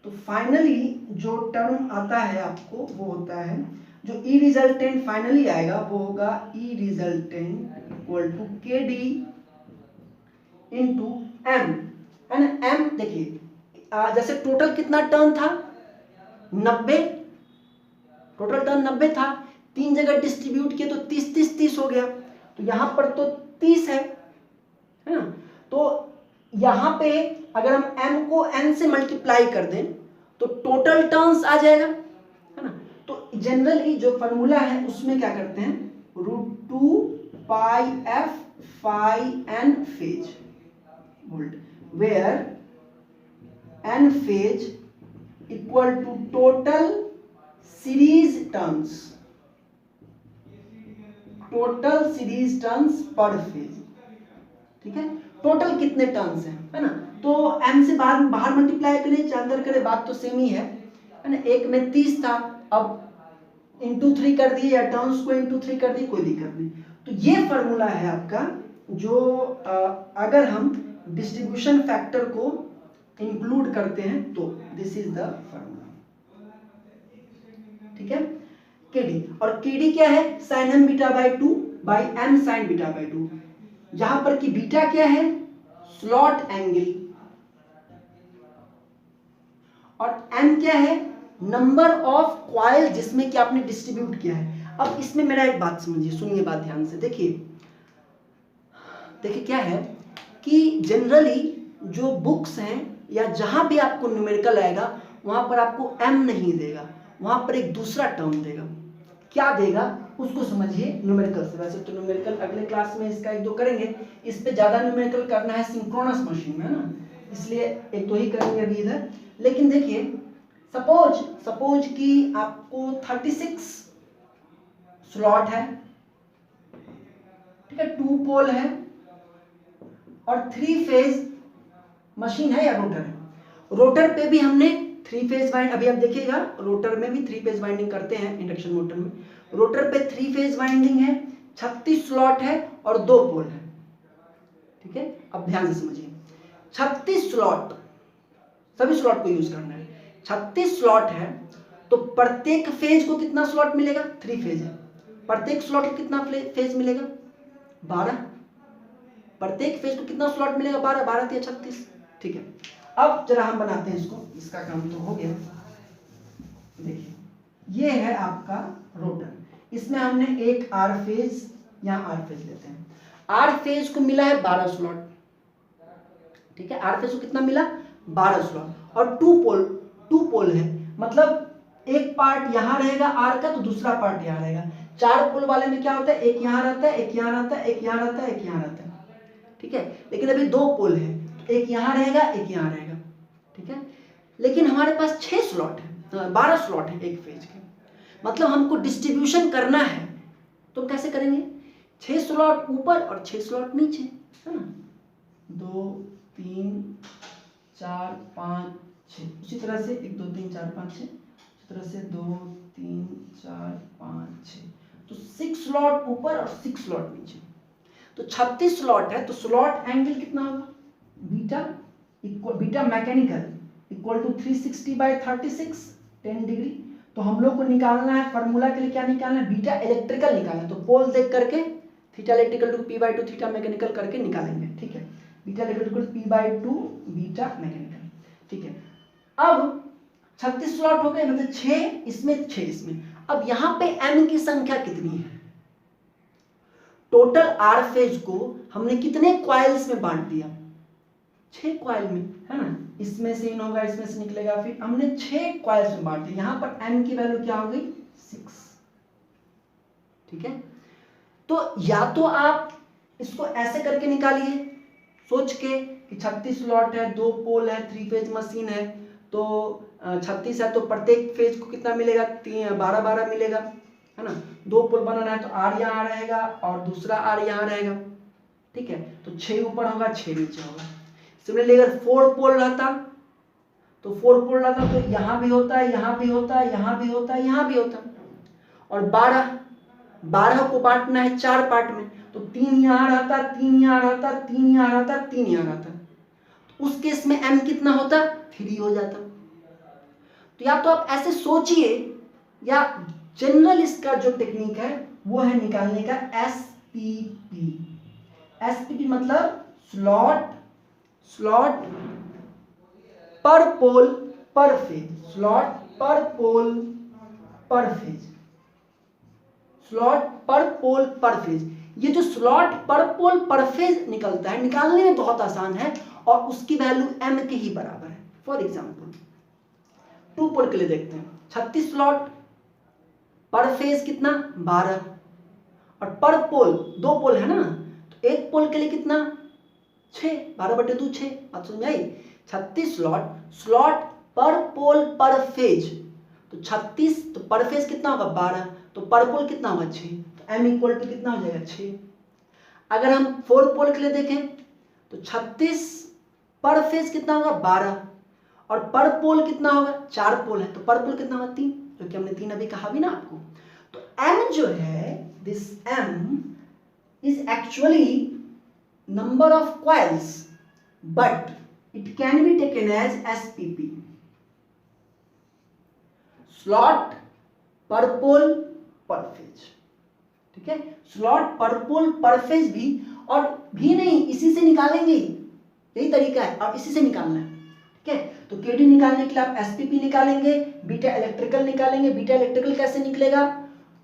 तो फाइनली जो टर्म आता है आपको वो होता है, जो ई रिजल्टेंट फाइनली आएगा वो होगा ई resultant equal to K D into M, है ना। एम देखिए जैसे टोटल कितना टर्न था, 90, टोटल टर्न 90 था, 3 जगह डिस्ट्रीब्यूट किए तो 30 30 30 हो गया, तो यहां पर तो 30 है ना। तो यहां पे अगर हम m को n से मल्टीप्लाई कर दें तो टोटल टर्न्स आ जाएगा, है ना। तो जनरली जो फॉर्मूला है उसमें क्या करते हैं, √2 pi f5 n phase volt, where n phase equal to total series turns, total series turns पर फेज, ठीक है। टोटल कितने टर्न्स हैं, है ना। तो m से बाहर मल्टीप्लाई करें चाहे अंदर करें, बात तो सेम ही है ना। एक में 30 था, अब इंटू 3 कर दिए या टर्न्स को इंटू 3 कर दिए, कोई दिक्कत नहीं। तो ये फॉर्मूला है आपका, जो अगर हम डिस्ट्रीब्यूशन फैक्टर को इंक्लूड करते हैं तो दिस इज द फॉर्मूला, ठीक है। kd, और kd क्या है, sine m beta by 2 by m sine beta by 2, जहां पर कि बीटा क्या है, स्लॉट एंगल, और m क्या है, नंबर ऑफ कॉइल जिसमें कि आपने डिस्ट्रीब्यूट किया है। अब इसमें मेरा एक बात समझिए, सुनिए बात ध्यान से, देखिए क्या है कि जनरली जो बुक्स हैं या जहां भी आपको न्यूमेरिकल आएगा वहां पर आपको m नहीं देगा, वहां पर एक दूसरा टर्म देगा। क्या देगा उसको समझिए न्यूमेरिकल से। वैसे तो न्यूमेरिकल अगले क्लास में इसका 1-2 करेंगे, इस पे ज्यादा न्यूमेरिकल करना है सिंक्रोनस मशीन में, है ना, इसलिए 1-2 ही करेंगे अभी इधर। लेकिन देखिए सपोज कि आपको 36 स्लॉट है, ठीक है, 2 पोल है और 3 फेज मशीन है या रोटर है। रोटर पे भी हमने 3 फेज वाइंड, अभी आप देखिएगा रोटर में भी 3 फेज वाइंडिंग करते हैं इंडक्शन मोटर में। रोटर पे 3 फेज वाइंडिंग है, 36 स्लॉट है और 2 पोल है, ठीक है। अब ध्यान से समझिए, 36 स्लॉट, सभी स्लॉट को यूज करना है, 36 स्लॉट है तो प्रत्येक फेज को कितना स्लॉट मिलेगा, 3 फेज है प्रत्येक स्लॉट को कितना फेज मिलेगा? 12। प्रत्येक फेज को कितना स्लॉट मिलेगा? 12। 12 या 36। ठीक है, अब जरा हम बनाते हैं इसको, इसका काम तो हो गया। देखिए ये है आपका रोटर, इसमें हमने एक आर फेज, यहाँ आर फेज लेते हैं। आर फेज को मिला है 12 स्लॉट। ठीक है, आर फेज को कितना मिला? 12 स्लॉट। और टू पोल है, मतलब एक पार्ट यहाँ रहेगा आर का, तो दूसरा पार्ट यहाँ रहेगा। 4 पोल वाले में क्या होता है? एक यहाँ रहता है, एक यहाँ रहता है, एक यहाँ रहता है, एक यहाँ रहता है। ठीक है, लेकिन अभी 2 पोल है, एक यहाँ रहेगा, एक यहाँ रहेगा। ठीक है, लेकिन हमारे पास 6 स्लॉट है, 12 स्लॉट है एक फेज के, मतलब हमको डिस्ट्रीब्यूशन करना है। तो कैसे करेंगे? 6 स्लॉट ऊपर और 6 स्लॉट नीचे, है ना? 2 3 4 5 6, उसी तरह से 1 2 3 4 5 6, उसी तरह से 2 3 4 5 6, तो 6 स्लॉट ऊपर और 6 स्लॉट नीचे, तो 36 स्लॉट है। तो स्लॉट एंगल कितना होगा? Beta mechanical equal to 360/36, 10 degree. तो हम लोग को निकालना है, फार्मूला के लिए क्या निकालना है? बीटा इलेक्ट्रिकल निकालना है। तो पोल देख करके theta electrical to p/2 theta mechanical करके निकालेंगे। ठीक है, beta electrical p/2 beta mechanical. ठीक है, अब 36 स्लॉट हो गए, मतलब 6 इसमें 6 इसमें। अब यहाँ पे m की संख्या कितनी है? टोटल आर फेज को हमने कितने क्वाइल्स में बांट दिया? 6 क्वाइल में, है ना? इसमें से इन होगा, इसमें से निकलेगा, फिर हमने 6 क्वाइल्स में बांट दिया। यहां पर m की वैल्यू क्या हो गई? 6। ठीक है, तो या तो आप इसको ऐसे करके निकालिए सोच के कि 36 स्लॉट है, 2 पोल है, 3 फेज मशीन है, तो 36 है, तो प्रत्येक फेज को कितना मिलेगा? 12 12 मिलेगा, है ना? 2 पोल बनाना है तो आर यहाँ रहेगा और दूसरा आर यहाँ रहेगा। ठीक है, तो 6 ऊपर होगा, 6 नीचे होगा। सिमिलरली अगर 4 पोल रहता तो 4 पोल रहता तो यहाँ भी होता है, यहाँ भी होता है, यहाँ भी होता है, यहाँ भी होता है। और 12 को बांटना है 4 पार्ट में, तो 3 यहाँ रहता, 3 यहाँ रहता, 3 यहाँ रहता, 3 यहाँ रहता। तो उस केस में m कितना होता? 3 हो जाता। तो या तो आप ऐसे सोचिए, या जनरल इसका जो टेक्निक है वो है निकालने का SPP। SPP मतलब स्लॉट पर पोल पर फेज, स्लॉट पर पोल पर फेज, स्लॉट पर पोल पर फेज। ये जो स्लॉट पर पोल पर फेज निकलता है, निकालने में बहुत आसान है और उसकी वैल्यू m के ही बराबर है। फॉर एग्जांपल 2 पोल के लिए देखते हैं, 36 स्लॉट पर फेज कितना? 12, और पर पोल 2 पोल है ना, तो एक पोल के लिए कितना? 6, 12/2 6। बात समझ में आई? 36 स्लॉट पर पोल पर फेज, तो 36, तो पर फेज कितना होगा? 12, तो पर पोल कितना होगा? 6, तो m इक्वल टू कितना हो जाएगा? 6। अगर हम 4 पोल के लिए देखें तो 36 पर फेज कितना होगा? 12, और पर पोल कितना होगा? 4 पोल है, तो पर पोल कितना होगा? 3, जो कि हमने 3 अभी कहा भी ना आपको। तो m जो है, this m is actually number of coils, but it can be taken as SPP, slot per pole per phase। ठीक है, स्लॉट पर पोल पर फेज भी, और भी नहीं, इसी से निकालेंगे, यही तरीका है, और इसी से निकालना है। ठीक है, तो केडी निकालने के लिए आप एसपीपी निकालेंगे, बीटा इलेक्ट्रिकल निकालेंगे। बीटा इलेक्ट्रिकल कैसे निकलेगा?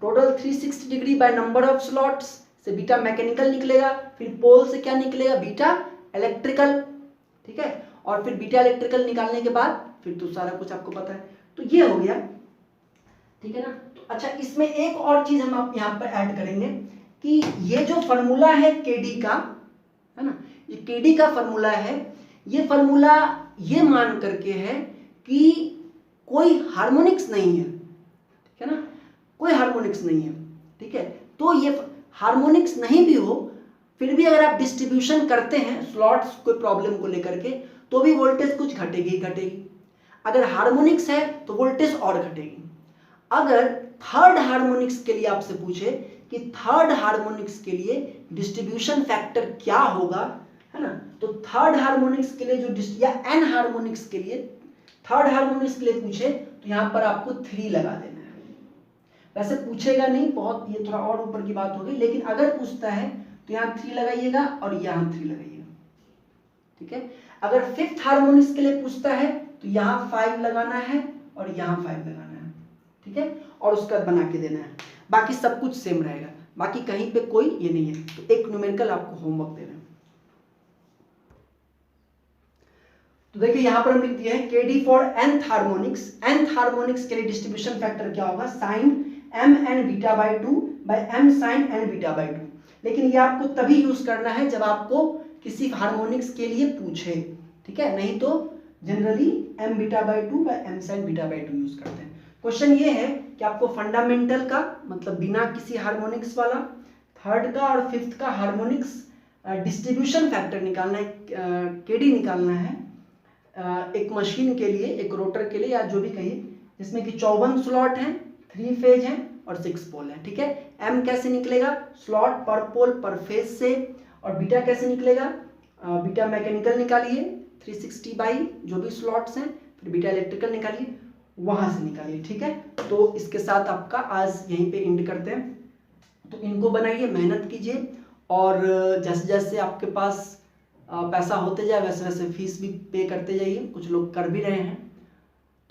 Total 360 degree by number of slots से बीटा मैकेनिकल निकलेगा, फिर पोल से क्या निकलेगा? Beta electrical. ठीक है, और फिर बीटा इलेक्ट्रिकल निकालने के बाद फिर तो सारा कुछ आपको पता है। तो ये हो गया, ठीक है ना? तो अच्छा, इसमें एक और चीज हम आप यहाँ पर ऐड करेंगे कि ये जो फॉर्मूला है केडी का, है ना, ये केडी का फॉर्मूला है, ये फॉर्मूला ये मान करके है कि कोई हार्मोनिक्स नहीं है, ठीक है ना, कोई हार्मोनिक्स नहीं है। ठीक है, तो ये हार्मोनिक्स नहीं भी हो, फिर भी अगर आप डिस्ट्रीब्यूशन करते हैं स्लॉट्स कोई प्रॉब्लम को लेकर के, तो भी वोल्टेज कुछ घटेगी घटेगी। अगर हार्मोनिक्स है तो वोल्टेज और घटेगी। अगर थर्ड हार्मोनिक्स के लिए आपसे पूछे कि थर्ड हार्मोनिक्स के लिए डिस्ट्रीब्यूशन फैक्टर क्या होगा, है ना, तो थर्ड हार्मोनिक्स के लिए जो या एन हार्मोनिक्स के लिए, थर्ड हार्मोनिक्स के लिए पूछे तो यहां पर आपको 3 लगा देना है। वैसे पूछेगा नहीं, बहुत ये थोड़ा और ऊपर की बात होगी, लेकिन अगर पूछता है तो यहाँ 3 लगाइएगा और यहाँ 3 लगाइएगा, ठीक है। अगर फिफ्थ हार्मोनिक्स के लिए पूछता है तो यहाँ 5 लगाना है और यहाँ 5 लगाना है, ठीक है, और उसका बना के देना है। बाकी सब कुछ सेम रहेगा, बाकी कहीं पे कोई ये नहीं है। तो एक न्यूमेरिकल आपको होमवर्क देना है। तो देखिए यहाँ पर हम लिख दिए हैं KD for nth harmonics. nth harmonics के लिए डिस्ट्रीब्यूशन फैक्टर क्या होगा, sine m n beta by 2 by m sine n beta by 2। लेकिन ये आपको तभी यूज करना है जब आपको किसी हार्मोनिक्स के लिए पूछे, ठीक है, नहीं तो generally m beta by 2 by m sine beta by 2 use करते हैं। क्वेश्चन ये है कि आपको फंडामेंटल का मतलब बिना किसी हार्मोनिक्स वाला, थर्ड का और फिफ्थ का हार्मोनिक्स डिस्ट्रीब्यूशन फैक्टर निकालना है, KD निकालना है एक मशीन के लिए, एक रोटर के लिए या जो भी कहिए, जिसमें कि 54 स्लॉट हैं, 3 फेज हैं और 6 पोल हैं, ठीक है। m कैसे निकलेगा, स्लॉट पर पोल पर फेज से, और बीटा कैसे निकलेगा, बीटा मैकेनिकल निकालिए 360 बाई जो भी स्लॉट्स हैं, फिर बीटा इलेक्ट्रिकल निकालिए, वहां से निकालिए, ठीक है। तो इसके साथ आपका आज यहीं पे एंड करते हैं। तो इनको बनाइए, मेहनत कीजिए, और जैसे जैसे आपके पास पैसा होते जाए वैसे वैसे फीस भी पे करते जाइए, कुछ लोग कर भी रहे हैं,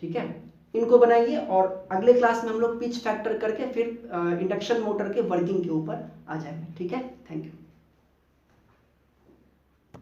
ठीक है। इनको बनाइए और अगले क्लास में हम लोग पिच फैक्टर करके फिर इंडक्शन मोटर के वर्किंग के ऊपर आ जाएंगे, ठीक है। Thank you.